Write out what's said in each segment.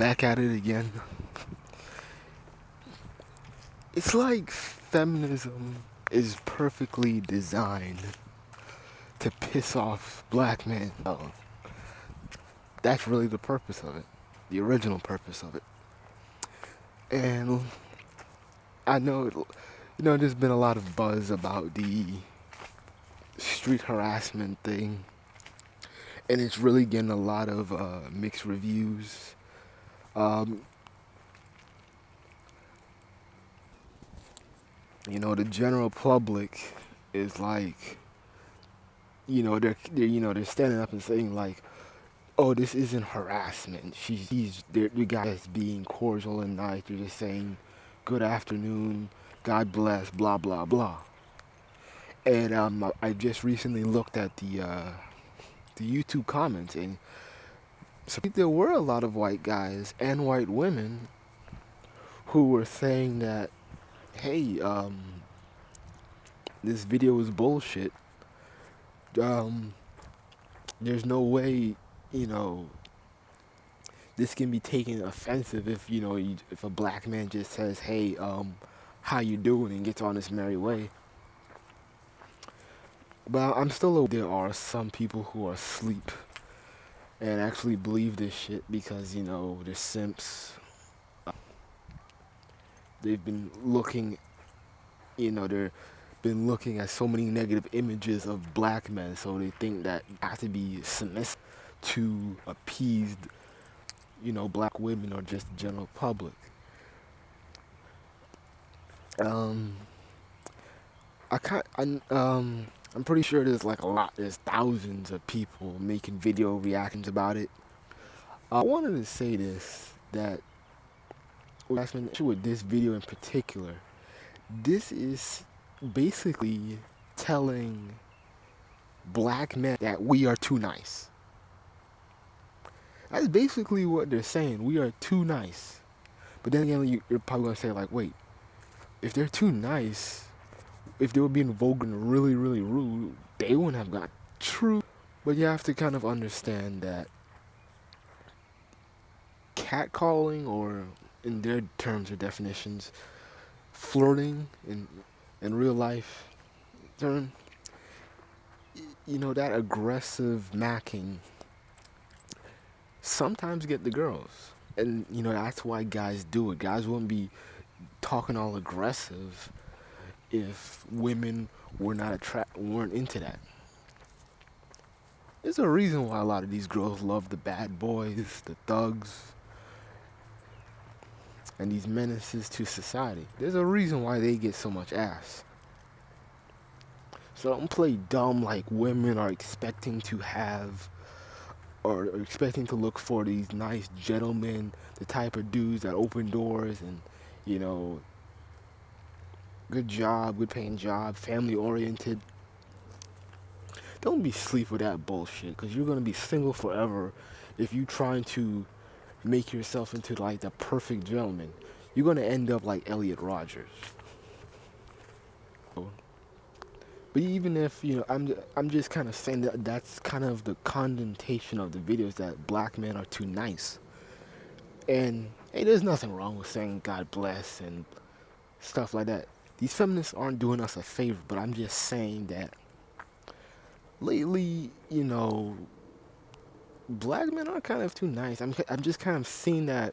Back at it again. It's like feminism is perfectly designed to piss off black men. Oh, that's really the purpose of it, the original purpose of it. And I know, there's been a lot of buzz about the street harassment thing, and it's really getting a lot of mixed reviews. Um, the general public is like, they're standing up and saying like, oh, this isn't harassment. The guy is being cordial and nice. They're just saying, good afternoon, God bless, blah blah blah. And I just recently looked at the YouTube comments, and so there were a lot of white guys and white women who were saying that, hey, this video is bullshit. Um, there's no way, you know, this can be taken offensive if if a black man just says, hey, how you doing, and gets on his merry way. But I'm still aware there are some people who are asleep and actually believe this shit because they're simps. They've been looking, they're been looking at so many negative images of black men, so they think that you have to be submissive to appease black women or just the general public. Um, I'm pretty sure there's thousands of people making video reactions about it. I wanted to say this, that with this video in particular, this is basically telling black men that we are too nice. That's basically what they're saying. We are too nice. But then again, you're probably going to say, like, wait, if they're too nice, if they were being vulgar and really, really rude, they wouldn't have got true. But you have to kind of understand that catcalling, or in their terms or definitions, flirting in real life term, that aggressive macking sometimes get the girls. And that's why guys do it. Guys wouldn't be talking all aggressive if women weren't into that. There's a reason why a lot of these girls love the bad boys, the thugs, and these menaces to society. There's a reason why they get so much ass. So don't play dumb like women are expecting to have, or expecting to look for these nice gentlemen, the type of dudes that open doors and, good job, good paying job, family oriented. Don't be sleep with that bullshit, because you're going to be single forever if you trying to make yourself into like the perfect gentleman. You're going to end up like Elliot Rodgers. But even if, I'm just kind of saying that that's kind of the connotation of the videos, that black men are too nice. And hey, there's nothing wrong with saying God bless and stuff like that. These feminists aren't doing us a favor, but I'm just saying that lately, black men are kind of too nice. I'm just kind of seeing that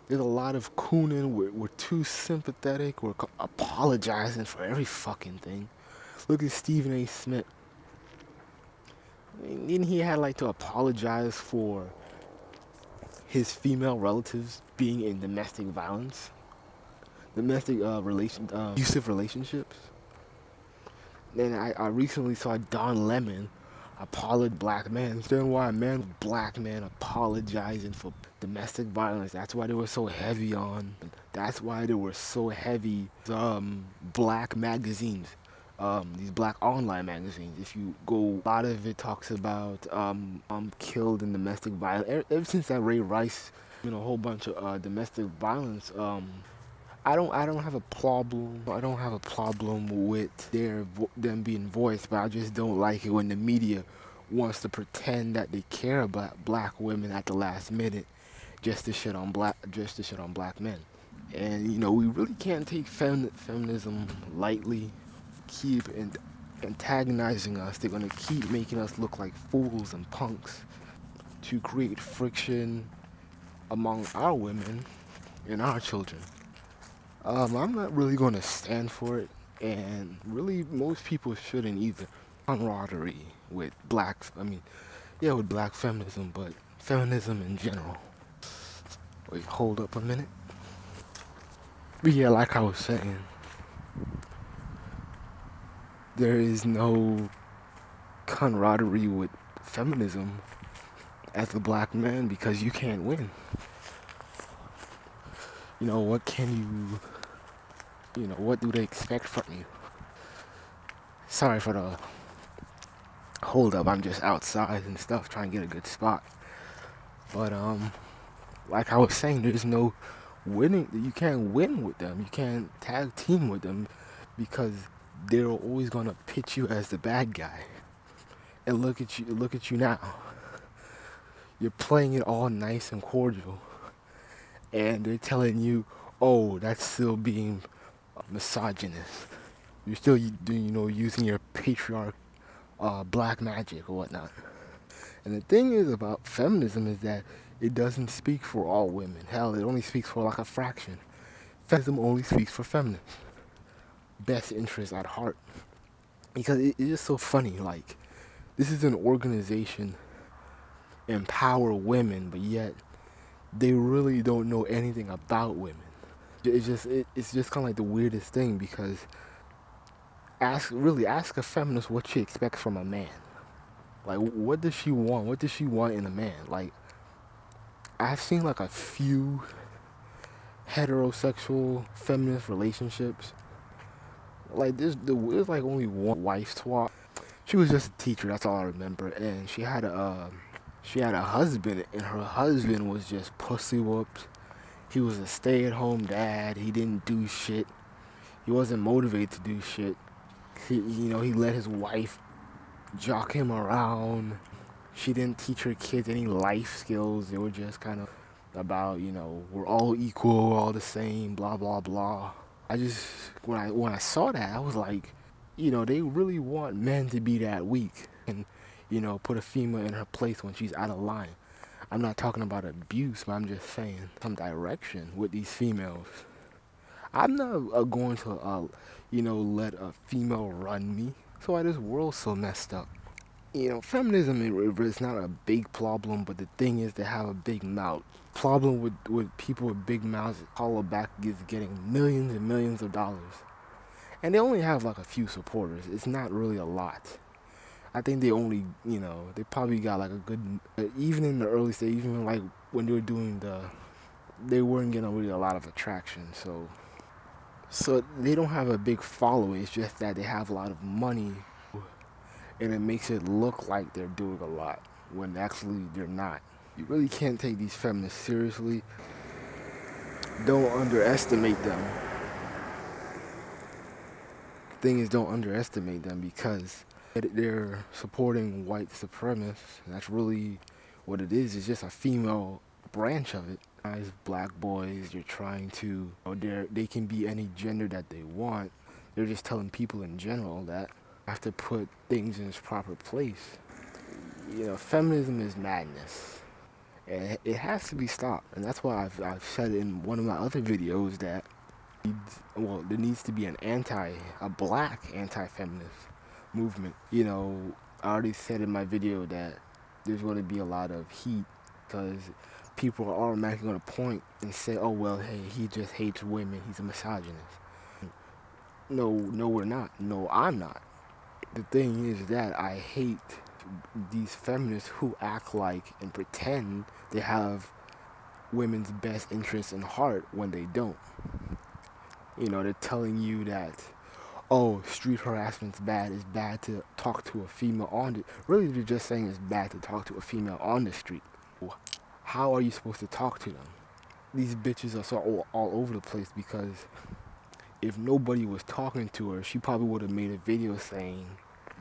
there's a lot of cooning. We're too sympathetic. We're apologizing for every fucking thing. Look at Stephen A. Smith. Didn't he have to apologize for his female relatives being in domestic violence, abusive relationships? Then I recently saw Don Lemon apologize black men. Understand why black man apologizing for domestic violence? That's why they were so heavy on. That's why they were so heavy. Black magazines. These black online magazines. If you go, a lot of it talks about killed in domestic violence. Ever since that Ray Rice, a whole bunch of domestic violence. I don't have a problem. I don't have a problem with them being voiced, but I just don't like it when the media wants to pretend that they care about black women at the last minute, just to shit on black men. And you know, we really can't take feminism lightly. Keep antagonizing us. They're gonna keep making us look like fools and punks to create friction among our women and our children. I'm not really gonna stand for it, and really most people shouldn't either. Camaraderie with with black feminism, but feminism in general. Wait, hold up a minute. But yeah, like I was saying, there is no camaraderie with feminism as a black man because you can't win. You know, what do they expect from you? Sorry for the hold up, I'm just outside and stuff trying to get a good spot. But like I was saying, there's no winning. You can't win with them. You can't tag team with them because they're always gonna pitch you as the bad guy. And look at you now. You're playing it all nice and cordial, and they're telling you, "Oh, that's still being misogynist. You're still, using your patriarch, black magic or whatnot." And the thing is about feminism is that it doesn't speak for all women. Hell, it only speaks for like a fraction. Feminism only speaks for feminists. Best interest at heart. Because it's just so funny. Like, this is an organization empower women, but yet they really don't know anything about women. It's just kind of like the weirdest thing because ask a feminist what she expects from a man. Like, what does she want? What does she want in a man? Like, I've seen like a few heterosexual feminist relationships. Like, there's like only one wife swap. She was just a teacher. That's all I remember. And she had a husband, and her husband was just pussy whooped. He was a stay-at-home dad. He didn't do shit. He wasn't motivated to do shit. He let his wife jock him around. She didn't teach her kids any life skills. They were just kind of about, we're all equal, all the same, blah, blah, blah. When I saw that, I was like, they really want men to be that weak and, put a female in her place when she's out of line. I'm not talking about abuse, but I'm just saying some direction with these females. I'm not going to, let a female run me. So why this world's so messed up? Feminism is not a big problem, but the thing is they have a big mouth. Problem with people with big mouths, hollow back is getting millions and millions of dollars. And they only have like a few supporters. It's not really a lot. I think they only, they probably got like a good, even in the early stage, even like when they were doing they weren't getting really a lot of attraction. So they don't have a big following. It's just that they have a lot of money, and it makes it look like they're doing a lot when actually they're not. You really can't take these feminists seriously. Don't underestimate them. The thing is, don't underestimate them because they're supporting white supremacists. That's really what it is. It's just a female branch of it. As black boys, you're trying to, they can be any gender that they want. They're just telling people in general that have to put things in its proper place. Feminism is madness, and it has to be stopped. And that's why I've said in one of my other videos that there needs to be a black anti-feminist movement. I already said in my video that there's going to be a lot of heat because people are automatically going to point and say, "Oh well, hey, he just hates women. He's a misogynist." No, we're not. No, I'm not. The thing is that I hate these feminists who act like and pretend they have women's best interests in heart when they don't. They're telling you that, oh, street harassment's bad. It's bad to talk to a female on it. Really, they're just saying it's bad to talk to a female on the street. How are you supposed to talk to them? These bitches are so all over the place because if nobody was talking to her, she probably would have made a video saying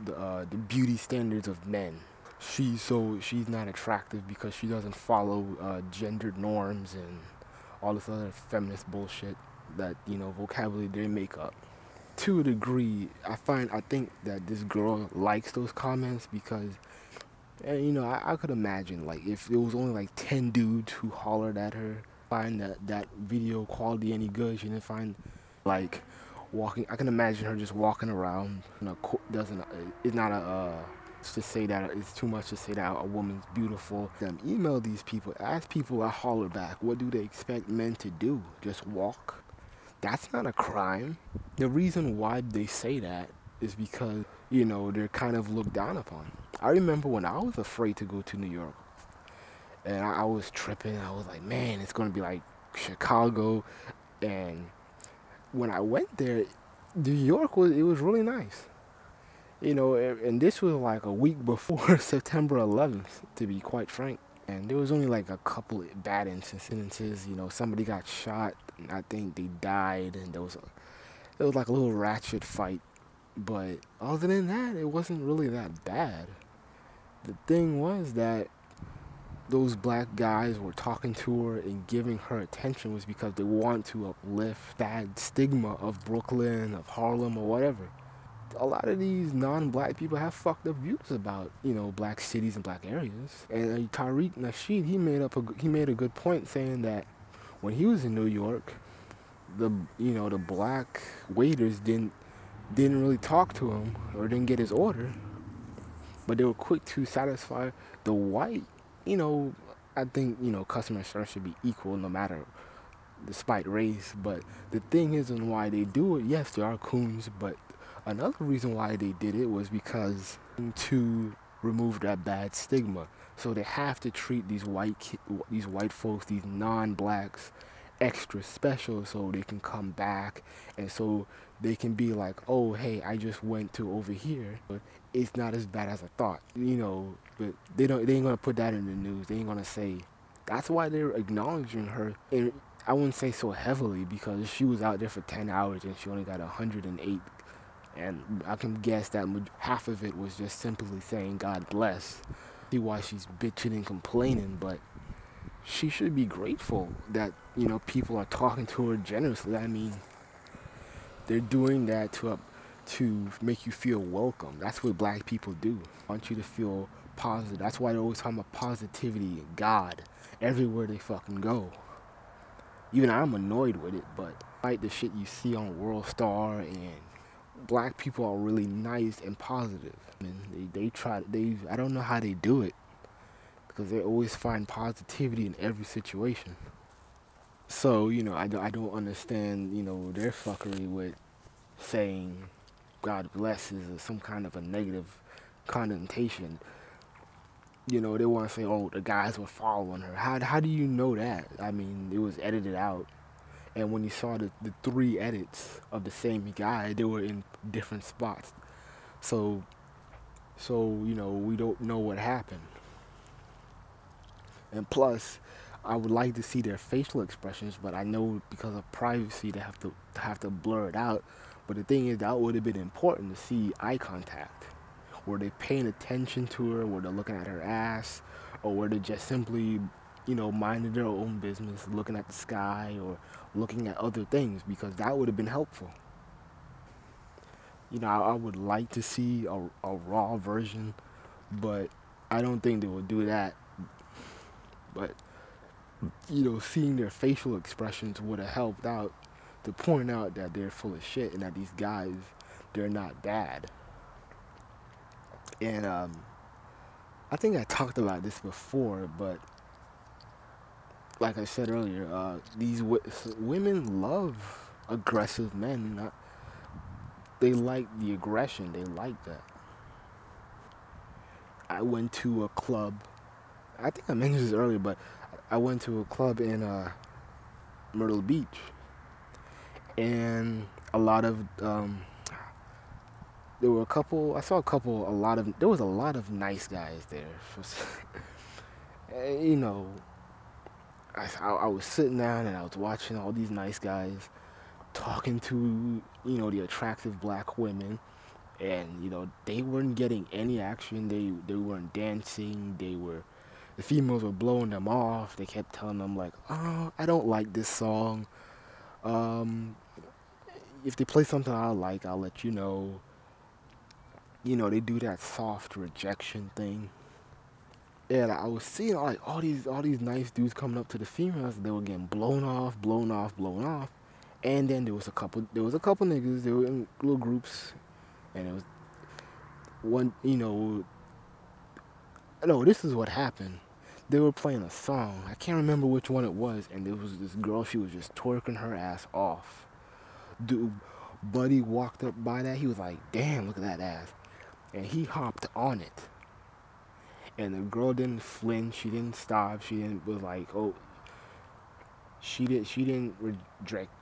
the beauty standards of men. she's not attractive because she doesn't follow gendered norms and all this other feminist bullshit that vocabulary they make up. To a degree, I think that this girl likes those comments because, I could imagine like if it was only like 10 dudes who hollered at her, find that video quality any good. She didn't find like walking. I can imagine her just walking around. Doesn't it's not a to say that it's too much to say that a woman's beautiful. Them email these people, ask people that holler back. What do they expect men to do? Just walk? That's not a crime. The reason why they say that is because they're kind of looked down upon. I remember when I was afraid to go to New York, and I was tripping. I was like, man, it's gonna be like Chicago. And when I went there, New York was really nice. And this was like a week before September 11th, to be quite frank. And there was only like a couple of bad incidences. Somebody got shot, and I think they died, and it was like a little ratchet fight. But other than that, it wasn't really that bad. The thing was that those black guys were talking to her and giving her attention was because they want to uplift that stigma of Brooklyn, of Harlem, or whatever. A lot of these non-black people have fucked up views about black cities and black areas. And Tariq Nasheed, he made a good point saying that when he was in New York, the black waiters didn't really talk to him or didn't get his order, but they were quick to satisfy the white. I think customer service should be equal no matter despite race. But the thing is, and why they do it, yes, there are coons, but another reason why they did it was because to remove that bad stigma. So they have to treat these white folks, these non-blacks, extra special so they can come back, and so they can be like, oh, hey, I just went to over here, but it's not as bad as I thought. But they ain't gonna put that in the news. They ain't gonna say. That's why they're acknowledging her. And I wouldn't say so heavily because she was out there for 10 hours and she only got 108. And I can guess that half of it was just simply saying God bless. See why she's bitching and complaining, but she should be grateful that people are talking to her generously. I mean, they're doing that to make you feel welcome. That's what black people do. I want you to feel positive. That's why they're always talking about positivity and God everywhere they fucking go. Even I'm annoyed with it, but like the shit you see on World Star, and black people are really nice and positive. And I don't know how they do it, because they always find positivity in every situation. So, I don't understand, their fuckery with saying God bless is some kind of a negative connotation. They want to say, oh, the guys were following her. How do you know that? I mean, it was edited out. And when you saw the 3 edits of the same guy, they were in different spots. So we don't know what happened. And plus, I would like to see their facial expressions, but I know because of privacy they have to blur it out. But the thing is, that would have been important to see eye contact. Were they paying attention to her? Were they looking at her ass? Or were they just simply, minding their own business, looking at the sky or looking at other things? Because that would have been helpful. I would like to see a raw version, but I don't think they will do that. But seeing their facial expressions would have helped out to point out that they're full of shit and that these guys, they're not bad. And I think I talked about this before, but like I said earlier, these women love aggressive men. They like the aggression. They like that. I went to a club. I think I mentioned this earlier, but I went to a club in Myrtle Beach, and a lot of there were a couple. I saw a couple. There was a lot of nice guys there. I was sitting down and I was watching all these nice guys talking to the attractive black women, And they weren't getting any action. They weren't dancing. The females were blowing them off. They kept telling them like, "Oh, I don't like this song. Um, if they play something I like, I'll let you know." They do that soft rejection thing. And I was seeing like all these nice dudes coming up to the females. They were getting blown off, blown off, blown off. And then there was a couple niggas. They were in little groups, and it was one. No, this is what happened. They were playing a song. I can't remember which one it was, and there was this girl. She was just twerking her ass off. Dude, Buddy walked up by that. He was like, "Damn, look at that ass," and he hopped on it. And the girl didn't flinch. She didn't stop. She didn't was like, oh, she didn't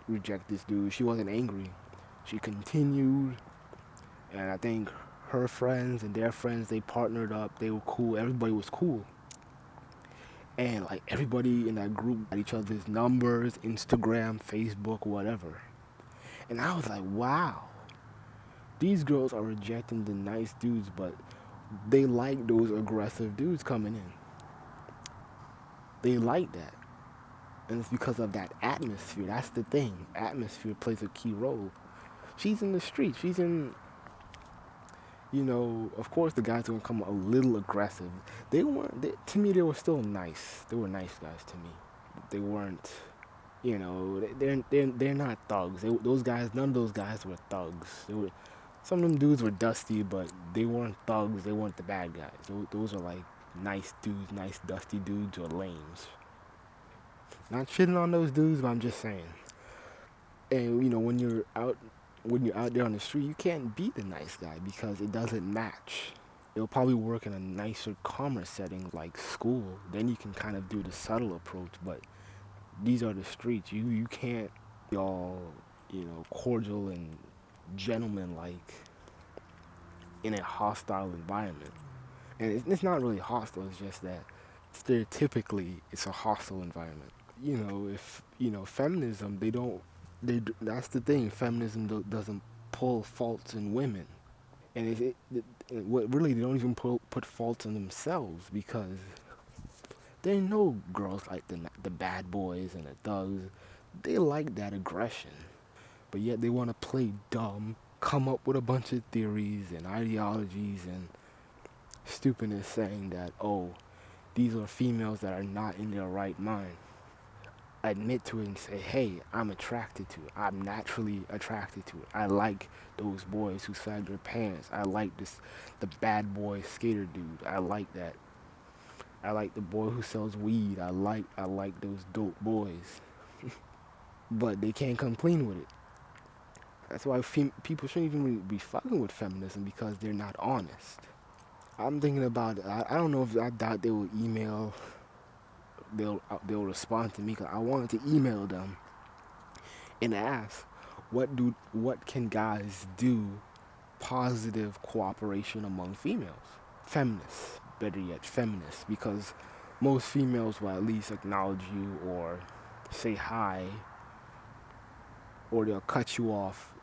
reject this dude. She wasn't angry. She continued, and I think her friends and their friends, they partnered up. They were cool. Everybody was cool. And like everybody in that group had each other's numbers, Instagram, Facebook, whatever. And I was like, wow, these girls are rejecting the nice dudes, but they like those aggressive dudes coming in. They like that. And it's because of that atmosphere. That's the thing. Atmosphere plays a key role. She's in the street. She's in, of course the guys are going to come a little aggressive. To me, they were still nice. They were nice guys to me. They weren't, they're not thugs. Those guys, none of those guys were thugs. Some of them dudes were dusty, but they weren't thugs. They weren't the bad guys. Those are like nice dudes, nice dusty dudes or lames. Not shitting on those dudes, but I'm just saying. And when you're out there on the street, you can't be the nice guy because it doesn't match. It'll probably work in a nicer, calmer setting like school. Then you can kind of do the subtle approach. But these are the streets. You can't be all cordial and gentleman-like in a hostile environment. And it's not really hostile. It's just that stereotypically it's a hostile environment. If feminism, that's the thing. Feminism doesn't pull faults in women, and what really they don't even put faults in themselves, because they know girls like the bad boys and the thugs. They like that aggression, but yet they want to play dumb, come up with a bunch of theories and ideologies and stupidness, saying that, oh, these are females that are not in their right mind. Admit to it and say, hey, I'm attracted to it. I'm naturally attracted to it. I like those boys who sag their pants. I like the bad boy skater dude. I like that. I like the boy who sells weed. I like those dope boys. But they can't come clean with it. That's why people shouldn't even really be fucking with feminism, because they're not honest. I'm thinking about it. I don't know if I doubt they will email. They'll respond to me, because I wanted to email them and ask what can guys do positive cooperation among females, feminists, better yet feminists, because most females will at least acknowledge you or say hi, or they'll cut you off,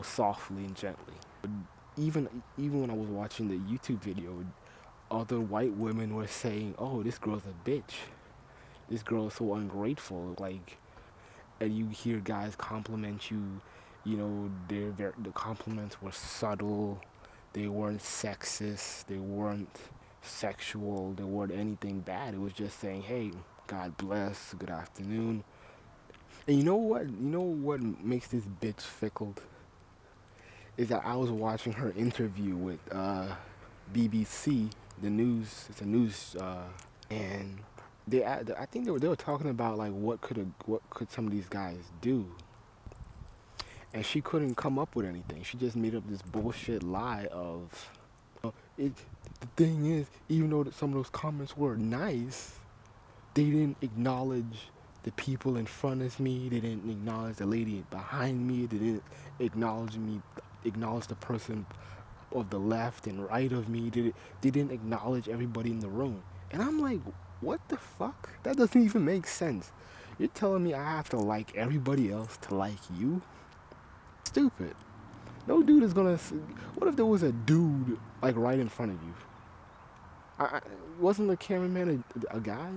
softly and gently. But even when I was watching the YouTube video, other white women were saying, oh, this girl's a bitch. This girl is so ungrateful, and you hear guys compliment you, the compliments were subtle, they weren't sexist, they weren't sexual, they weren't anything bad. It was just saying, hey, God bless, good afternoon. And you know what makes this bitch fickle? Is that I was watching her interview with BBC, the news, it's a news, and I think they were talking about like what could some of these guys do, and she couldn't come up with anything. She just made up this bullshit lie of, it. The thing is, even though some of those comments were nice, they didn't acknowledge the people in front of me. They didn't acknowledge the lady behind me. They didn't acknowledge the person of the left and right of me. They didn't acknowledge everybody in the room. And I'm like, what the fuck? That doesn't even make sense. You're telling me I have to like everybody else to like you? Stupid. No dude is gonna. What if there was a dude like right in front of you? I wasn't the cameraman a guy?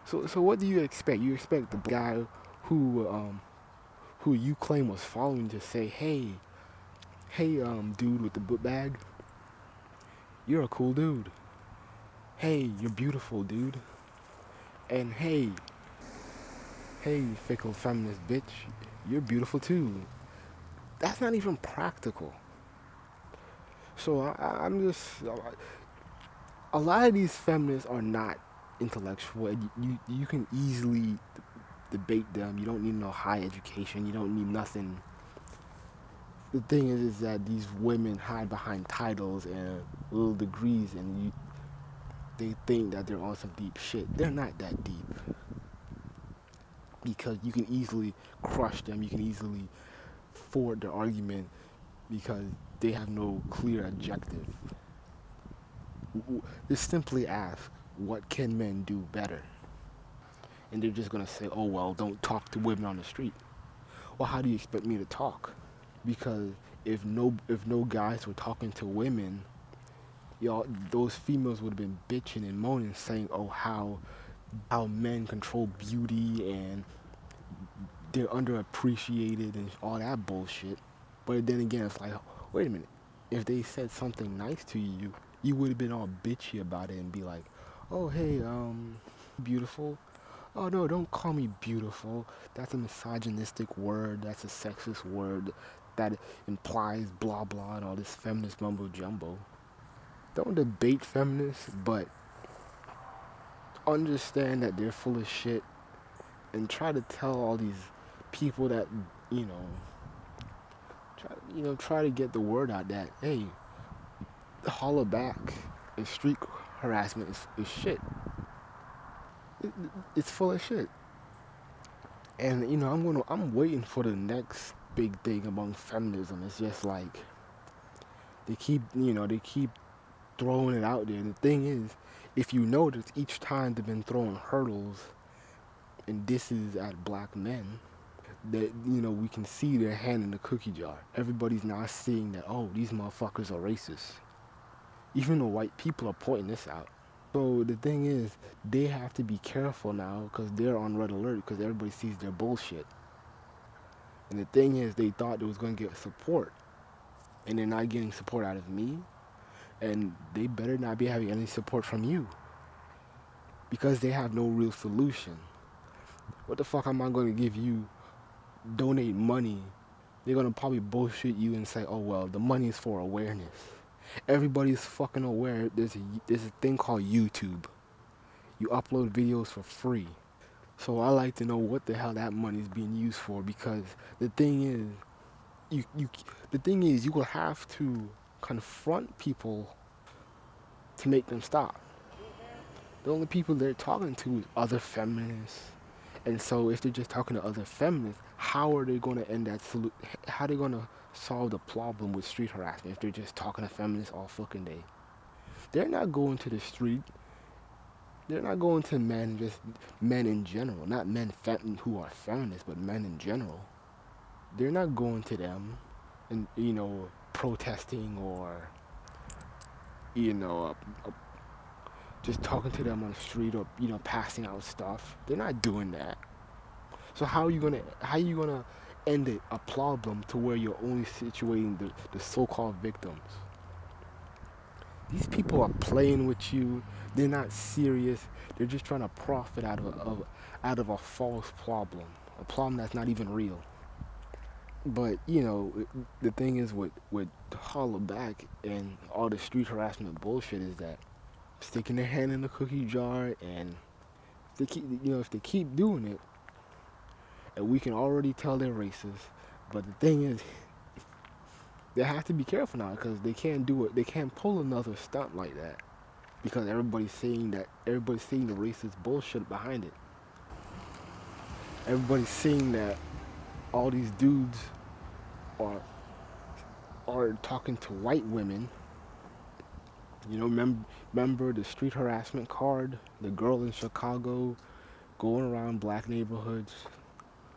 So what do you expect? You expect the guy who who you claim was following to say, hey, dude with the book bag, you're a cool dude. Hey, you're beautiful, dude. And hey, fickle feminist bitch, you're beautiful too. That's not even practical. So I'm just a lot of these feminists are not intellectual. And you can easily debate them. You don't need no high education. You don't need nothing. The thing is that these women hide behind titles and little degrees, and they think that they're on some deep shit. They're not that deep because you can easily crush them. You can easily forward their argument because they have no clear objective. Just simply ask, what can men do better? And they're just gonna say, oh well, don't talk to women on the street. Well, how do you expect me to talk? Because if no guys were talking to women, y'all, those females would have been bitching and moaning, saying, oh how men control beauty and they're underappreciated and all that bullshit. But then again, it's like, wait a minute, if they said something nice to you, you would have been all bitchy about it and be like, oh hey, beautiful. Oh no, don't call me beautiful. That's a misogynistic word. That's a sexist word that implies blah blah and all this feminist mumbo jumbo. Don't debate feminists, but understand that they're full of shit and try to tell all these people that you know try to get the word out that hey, holler back and street harassment is shit. It, it's full of shit. And I'm waiting for the next big thing among feminism. It's just like they keep throwing it out there. And the thing is, if you notice, each time they've been throwing hurdles and disses at black men, that we can see their hand in the cookie jar. Everybody's now seeing that, oh, these motherfuckers are racist. Even the white people are pointing this out. So the thing is, they have to be careful now because they're on red alert because everybody sees their bullshit. And the thing is, they thought they was going to get support, and they're not getting support out of me, and they better not be having any support from you because they have no real solution. What the fuck am I going to give you? Donate money. They're going to probably bullshit you and say, oh well, the money is for awareness. Everybody's fucking aware there's a thing called YouTube. You upload videos for free. So I like to know what the hell that money is being used for, because the thing is, you will have to confront people to make them stop. The only people they're talking to is other feminists. And so if they're just talking to other feminists, how are they going to end that how are they going to solve the problem with street harassment if they're just talking to feminists all fucking day? They're not going to the street. They're not going to men in general, not men who are feminists, but men in general. They're not going to them and protesting or you know just talking to them on the street or passing out stuff. They're not doing that. So how are you gonna end a problem to where you're only situating the so-called victims? These people are playing with you. They're not serious. They're just trying to profit out of a false problem, a problem that's not even real. But the thing is with holler back and all the street harassment bullshit is that sticking their hand in the cookie jar, and if they keep doing it, and we can already tell they're racist. But the thing is, they have to be careful now because they can't do it. They can't pull another stunt like that because everybody's seeing the racist bullshit behind it. Everybody's seeing that all these dudes are talking to white women. Remember the street harassment card? The girl in Chicago going around black neighborhoods.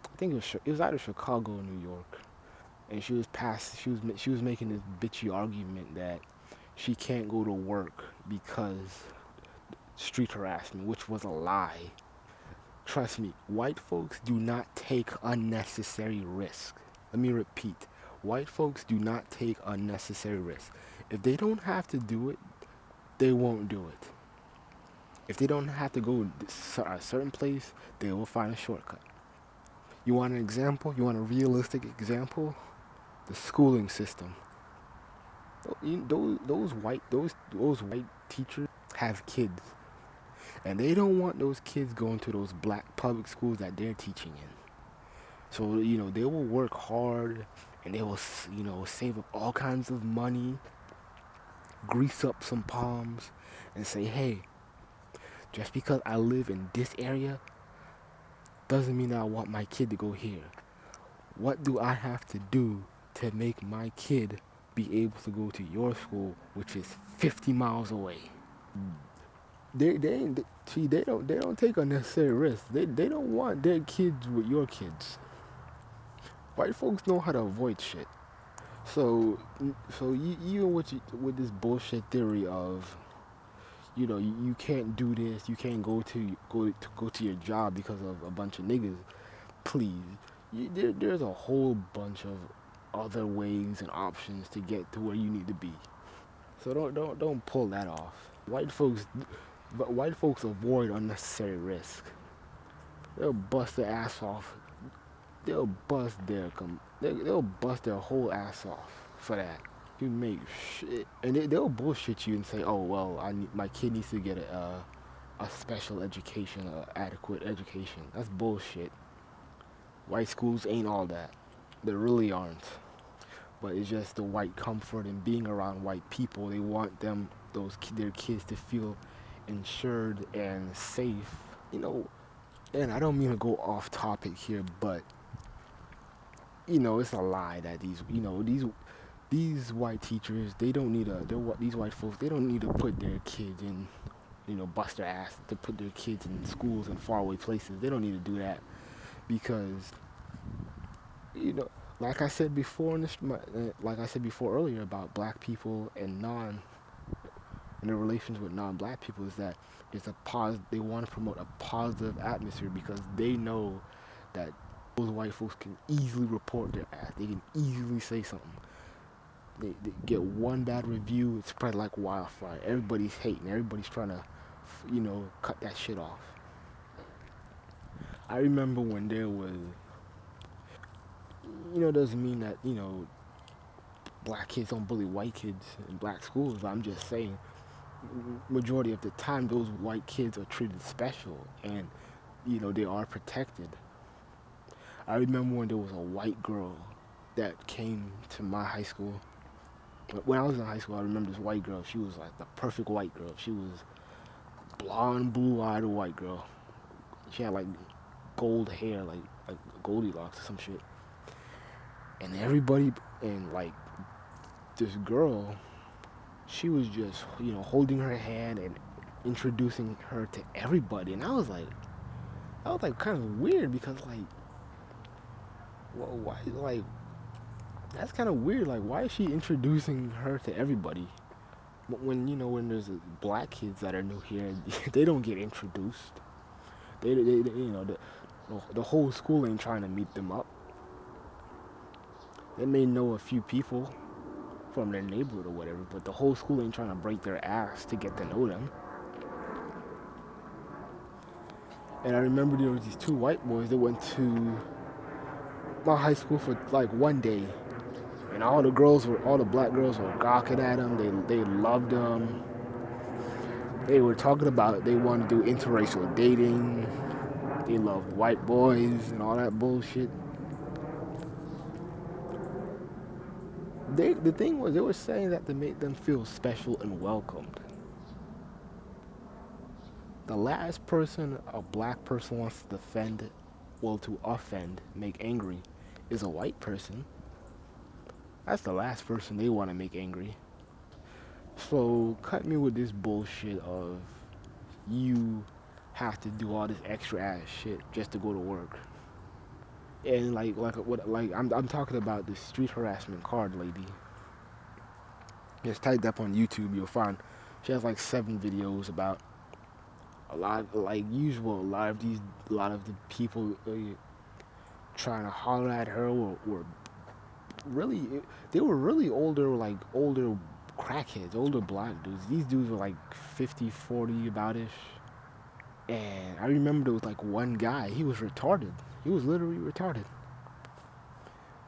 I think it was either Chicago or New York. and she was making this bitchy argument that she can't go to work because street harassment, which was a lie. Trust me, white folks do not take unnecessary risk. Let me repeat. White folks do not take unnecessary risks. If they don't have to do it, they won't do it. If they don't have to go a certain place, they will find a shortcut. You want an example? You want a realistic example? The schooling system. Those white teachers have kids, and they don't want those kids going to those black public schools that they're teaching in. So they will work hard, and they will save up all kinds of money, grease up some palms, and say, hey, just because I live in this area doesn't mean I want my kid to go here. What do I have to do to make my kid be able to go to your school, which is 50 miles away? They don't take unnecessary risks. They don't want their kids with your kids. White folks know how to avoid shit. So even with this bullshit theory of you can't do this, you can't go to your job because of a bunch of niggas. Please, there's a whole bunch of other ways and options to get to where you need to be. So don't pull that off. White folks avoid unnecessary risk. They'll bust their ass off. They'll bust their whole ass off for that. You make shit, and they'll bullshit you and say, "Oh well, my kid needs to get a special education, a adequate education." That's bullshit. White schools ain't all that. They really aren't. But it's just the white comfort in being around white people. They want their kids to feel insured and safe. And I don't mean to go off topic here, but it's a lie that these white teachers, these white folks, they don't need to put their kids in, bust their ass to put their kids in schools in faraway places. They don't need to do that because, like I said before earlier about black people and their relations with non-black people, is that they want to promote a positive atmosphere because they know that those white folks can easily report their ass. They can easily say something. They get one bad review, it spread like wildfire. Everybody's hating. Everybody's trying to, cut that shit off. I remember when there was, doesn't mean that, black kids don't bully white kids in black schools. But I'm just saying, majority of the time, those white kids are treated special, and, they are protected. I remember when there was a white girl that came to my high school. When I was in high school, I remember this white girl. She was like the perfect white girl. She was blonde, blue-eyed white girl. She had like gold hair, like Goldilocks or some shit. And like this girl, she was just, holding her hand and introducing her to everybody. And I was like kind of weird because well, why, that's kind of weird. Like, why is she introducing her to everybody? When there's black kids that are new here, they don't get introduced. The whole school ain't trying to meet them up. They may know a few people from their neighborhood or whatever, but the whole school ain't trying to break their ass to get to know them. And I remember there was these two white boys that went to my high school for like one day, and all the black girls were gawking at them. They loved them. They were talking about they want to do interracial dating. They love white boys and all that bullshit. The thing was, they were saying that to make them feel special and welcomed. The last person a black person wants to to offend, make angry, is a white person. That's the last person they want to make angry. So cut me with this bullshit of you have to do all this extra ass shit just to go to work. And I'm talking about the street harassment card lady. Just type that up on YouTube, you'll find she has like 7 videos about a lot, like usual. A lot of the people trying to holler at her were really, they were really older, like older crackheads, older black dudes. These dudes were like 50, 40 about ish. And I remember there was like one guy, he was retarded. He was literally retarded.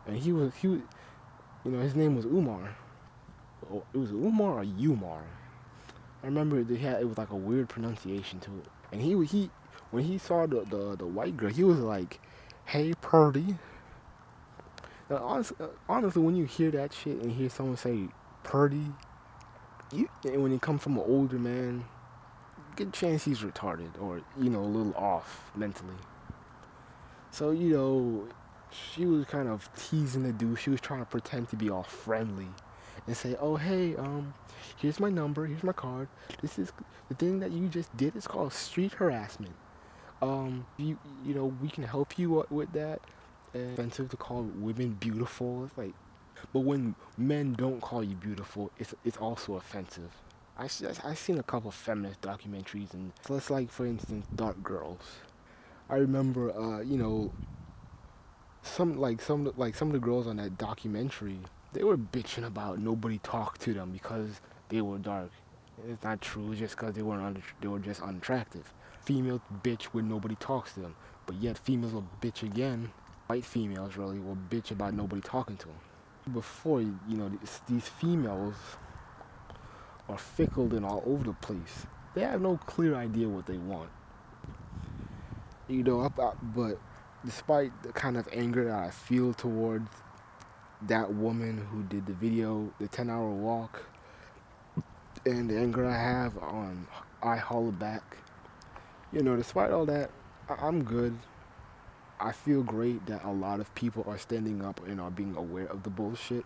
And his name was Umar. It was Umar or Umar. I remember it was like a weird pronunciation to it. And he when he saw the white girl, he was like, "Hey, Purdy." Now, honestly, when you hear that shit and hear someone say Purdy, and when it comes from an older man, good chance he's retarded or a little off mentally. So she was kind of teasing the dude. She was trying to pretend to be all friendly and say, "Oh hey, here's my number, here's my card. This is the thing that you just did. It's called street harassment. We can help you with that." And it's offensive to call women beautiful. It's like, but when men don't call you beautiful, it's also offensive. I seen a couple of feminist documentaries, and so let's like for instance, Dark Girls. I remember, some of the girls on that documentary, they were bitching about nobody talked to them because they were dark. It's not true. It's just because they were just unattractive. Females bitch when nobody talks to them, but yet females will bitch again. White females really will bitch about nobody talking to them. Before these females are fickle and all over the place. They have no clear idea what they want. But despite the kind of anger that I feel towards that woman who did the video, the 10-hour walk, and the anger I have on I Holla Back, despite all that, I'm good. I feel great that a lot of people are standing up and are being aware of the bullshit.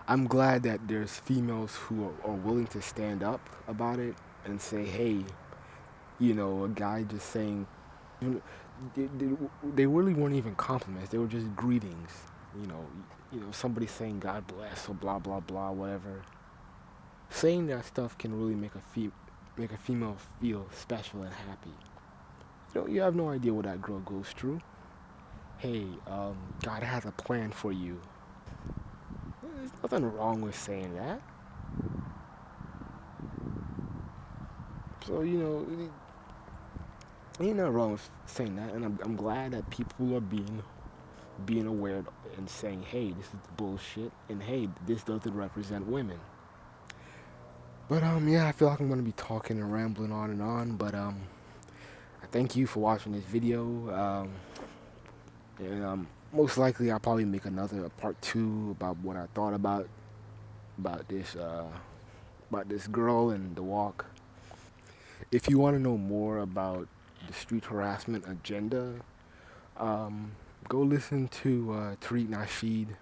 I'm glad that there's females who are willing to stand up about it and say, hey, a guy just saying, they really weren't even compliments. They were just greetings. Somebody saying God bless or blah blah blah, whatever. Saying that stuff can really make a female feel special and happy. You have no idea what that girl goes through. Hey, God has a plan for you. There's nothing wrong with saying that. So ain't nothing wrong with saying that, and I'm glad that people are being aware and saying, hey, this is bullshit, and hey, this doesn't represent women. But yeah, I feel like I'm gonna be talking and rambling on, but I thank you for watching this video. And most likely I'll probably make another part 2 about what I thought about this girl and the walk. If you want to know more about the street harassment agenda, go listen to Tariq Nasheed.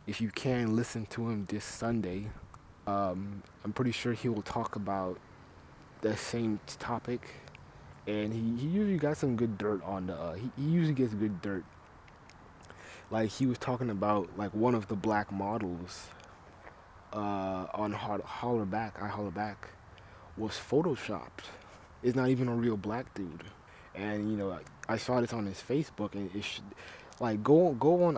If you can, listen to him this Sunday. I'm pretty sure he will talk about that same topic, and he usually got some good dirt on he usually gets good dirt. Like he was talking about like one of the black models on I Holler Back was photoshopped. It's not even a real black dude. And I saw this on his Facebook, and it should like go on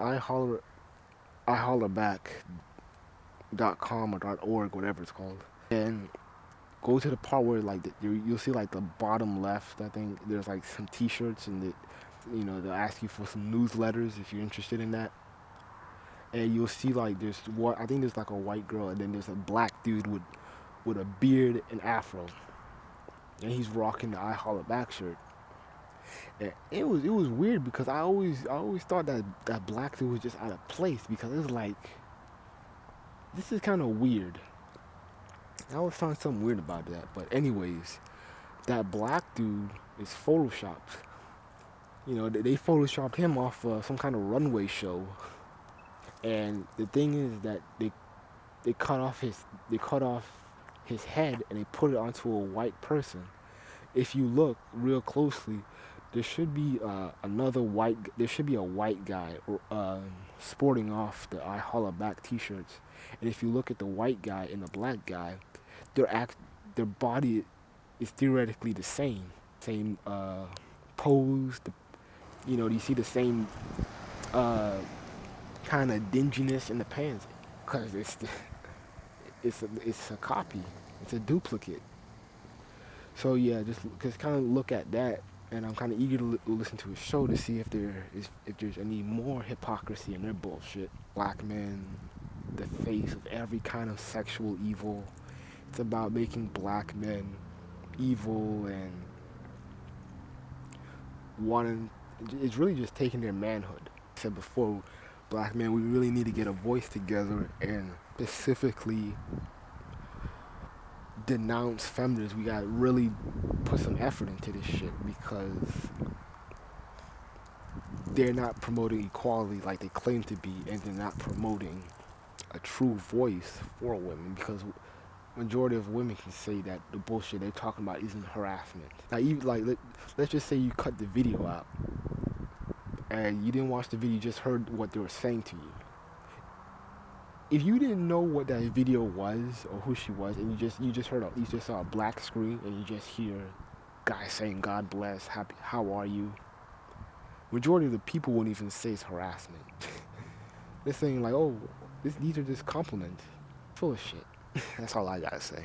ihollerback.com or .org, whatever it's called, and go to the part where like you'll see like the bottom left. I think there's like some T-shirts, and they'll ask you for some newsletters if you're interested in that. And you'll see like I think there's like a white girl, and then there's a black dude with a beard and afro, and he's rocking the I Holler Back shirt. And it was weird because I always thought that black dude was just out of place, because it was like, this is kind of weird. I always found something weird about that. But anyways, that black dude is photoshopped. They photoshopped him off some kind of runway show. And the thing is that they cut off his head and they put it onto a white person. If you look real closely, there should be there should be a white guy sporting off the I Holla Back t-shirts. And if you look at the white guy and the black guy, their act, their body is theoretically the same. Same pose, you see the same uh, kind of dinginess in the pants. Because it's a copy. It's a duplicate. So yeah, just kind of look at that, and I'm kind of eager to listen to his show to see if there's any more hypocrisy in their bullshit. Black men, the face of every kind of sexual evil. It's about making black men evil and wanting. It's really just taking their manhood. I said before, black men, we really need to get a voice together and specifically denounce feminists. We gotta really put some effort into this shit because they're not promoting equality like they claim to be, and they're not promoting a true voice for women because majority of women can say that the bullshit they're talking about isn't harassment. Now, even let's just say you cut the video out and you didn't watch the video, you just heard what they were saying to you. If you didn't know what that video was or who she was, and you just saw a black screen and you just hear guys saying "God bless," "Happy," "How are you?" Majority of the people won't even say it's harassment. They're saying like, "Oh, these are just compliments." Full of shit. That's all I gotta say.